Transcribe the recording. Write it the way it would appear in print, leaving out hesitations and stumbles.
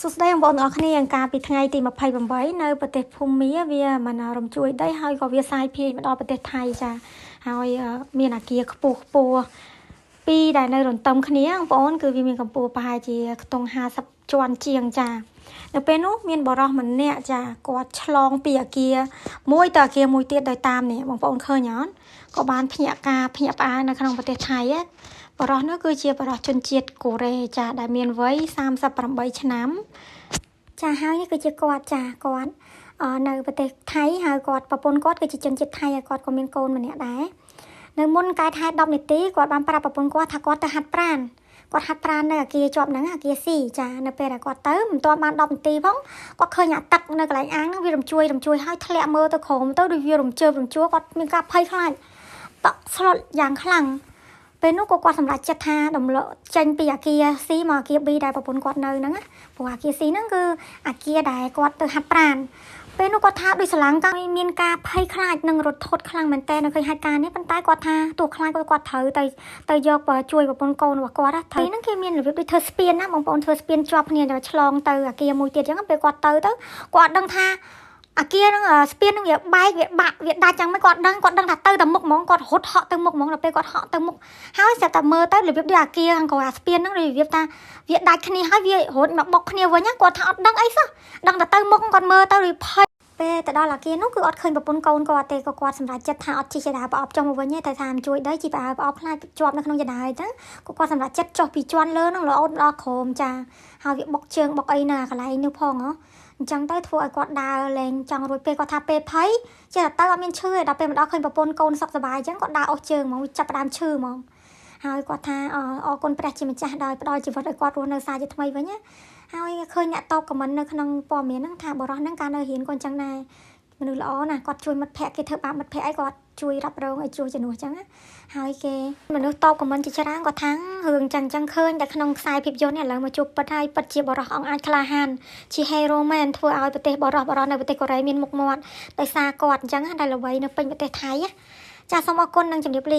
សុស្ដីបងប្អូនអរគ្នាអង្ការពីថ្ងៃទី28នៅប្រទេសភូមាវាមិនរំជួយដីហើយក៏វាសាយភាយមកដល់ប្រទេសថៃចាហើយមានអាគារខ្ពស់ពីរដែលនៅរំតំគ្នាបងប្អូនគឺវាមានកម្ពស់ប្រហែលជាខ្ទង់50ជាន់ជាងចានៅពេលនោះមានបរិះម្នាក់ចាគាត់ឆ្លងពីអាគារមួយទៅអាគារមួយទៀតដោយតាមនេះបងប្អូនឃើញអត់ក៏បានភ្ញាក់ផ្អើលនៅក្នុងប្រទេសថៃបរិះនោះគឺជាបរិះជនជាតិកូរ៉េចាដែលមានវ័យ38ឆ្នាំចាហើយនេះគឺជាគាត់ចាគាត់នៅប្រទេសថៃហើយគាត់ប្រពន្ធគាត់គឺជាជនជាតិថៃហើយគាត់ក៏មានកូនម្នាក់ដែរនៅមុនកែថែ10នាទីគាត់បានប្រាប់ប្រពន្ធគាត់ថាគាត់ទៅហាត់ប្រាណនៅអាគារជាប់ហ្នឹងអាគារ C ចានៅពេលដែលគាត់ទៅមិនទាន់បាន10នាទីផងគាត់ឃើញអាទឹកនៅកន្លែងអាងហ្នឹងវារំជួយហើយធ្លាក់មើលទៅក្រោមទៅដូចវារំជួគាត់មានការភ័យខ្លាចតក់ស្លុតយ៉ាងខ្លាំងពេលនោះគាត់សម្រេចចិត្តថាដំឡូចេញពីអាគារ C មកអាគារ B ដែលប្រពន្ធគាត់នៅហ្នឹងព្រោះអាគារ C ហ្នឹងគឺអាគារដែលគាត់ទៅហាត់ប្រាណពេលនោះគាត់ថាដូចស្រឡាំងកាំងមានការភ័យខ្លាចនឹងរត់ធត់ខ្លាំងមែនតើនៅឃើញហេតុការណ៍នេះប៉ុន្តែគាត់ថាទោះខ្លាចគាត់ត្រូវទៅយកជួយប្រពន្ធកូនរបស់គាត់ថ្ងៃហ្នឹងគេមានរបៀបដូចធ្វើស្ពានណាបងប្អូនធ្វើស្ពានជាប់គ្នាដល់ឆ្លងទៅអាគារមួយទៀតអញ្ចឹងពេលគាត់ទៅគាត់ដឹងថាអាគារហ្នឹងស្ពានហ្នឹងវាបែកវាបាក់វាដាច់យ៉ាងម៉េចគាត់ដឹងថាទៅតែមុខហ្មងគាត់រត់ហក់ទៅមុខហ្មងដល់ពេលគាត់ហក់ទៅមុខហើយស្រាប់តែមើលទៅរបៀបដូចអាគារខាងក្រោយអាស្ពានហ្នឹងរបៀបថាវាដាច់គ្នាហើយវារត់មកបុកគ្នាវិញគាត់ថាអត់ដឹងអីសោះដឹងតែទៅមុខគាត់មើលទៅវាភ័យពេលទៅដល់អាគារនោះគឺអត់ឃើញប្រពន្ធកូនគាត់ទេគាត់សម្រេចចិត្តថាអត់ជីចដាប្រអប់ចុះមកវិញទេតែថាជួយដីជីប្រអប់ខ្លាចជាប់នៅក្នុងចដាអញ្ចឹងគាត់សម្រេចចិត្តចុះពីជាន់លើហ្នឹងរហូតដល់ក្រោមចាហើយវាបុកជើងបុកអីណាកន្លែងនោះផងអញ្ចឹងទៅធ្វើឲ្យគាត់ដើរលេងចង់រួចពេលគាត់ថាពេលភ័យចេះតែទៅអត់មានឈឺទេដល់ពេលមកដល់ឃើញប្រពន្ធកូនសុខសប្បាយអញ្ចឹងគាត់ដើរអស់ជើងហ្មងចាប់ផ្ដើមឈឺហ្មងហើយគាត់ថាអរគុណព្រះជាម្ចាស់ដោយផ្ដល់ជីវិតឲ្យគាត់រស់នៅសារជាថ្មីវិញណាហើយឃើញអ្នកតបខមមិននៅក្នុងព័ត៌មានហ្នឹងថាបរិះហ្នឹងការនៅរៀនក៏អញ្ចឹងដែរមនុស្សល្អណាគាត់ជួយមិត្តភក្តិគេធ្វើបាបមិត្តភក្តិអីគាត់ជួយរ៉ាប់រងឲ្យជួយជំនួសអញ្ចឹងណាហើយគេមនុស្សតបខមមិនជាច្រើនគាត់ថារឿងអញ្ចឹងឃើញតែក្នុងខ្សែភាពយន្តនេះឥឡូវមកជួបពិតហើយពិតជាបរិះអង្គអាចក្លាហានជាហេរ៉ូមែនធ្វើឲ្យប្រទេសបរិះនៅប្រទេសកូរ៉េមានមុខមាត់ដោយសារគាត់អញ្ចឹងដែលល្បីនៅពេញប្រទេសថៃចាសូមអរគុណនិងជម្រាបលា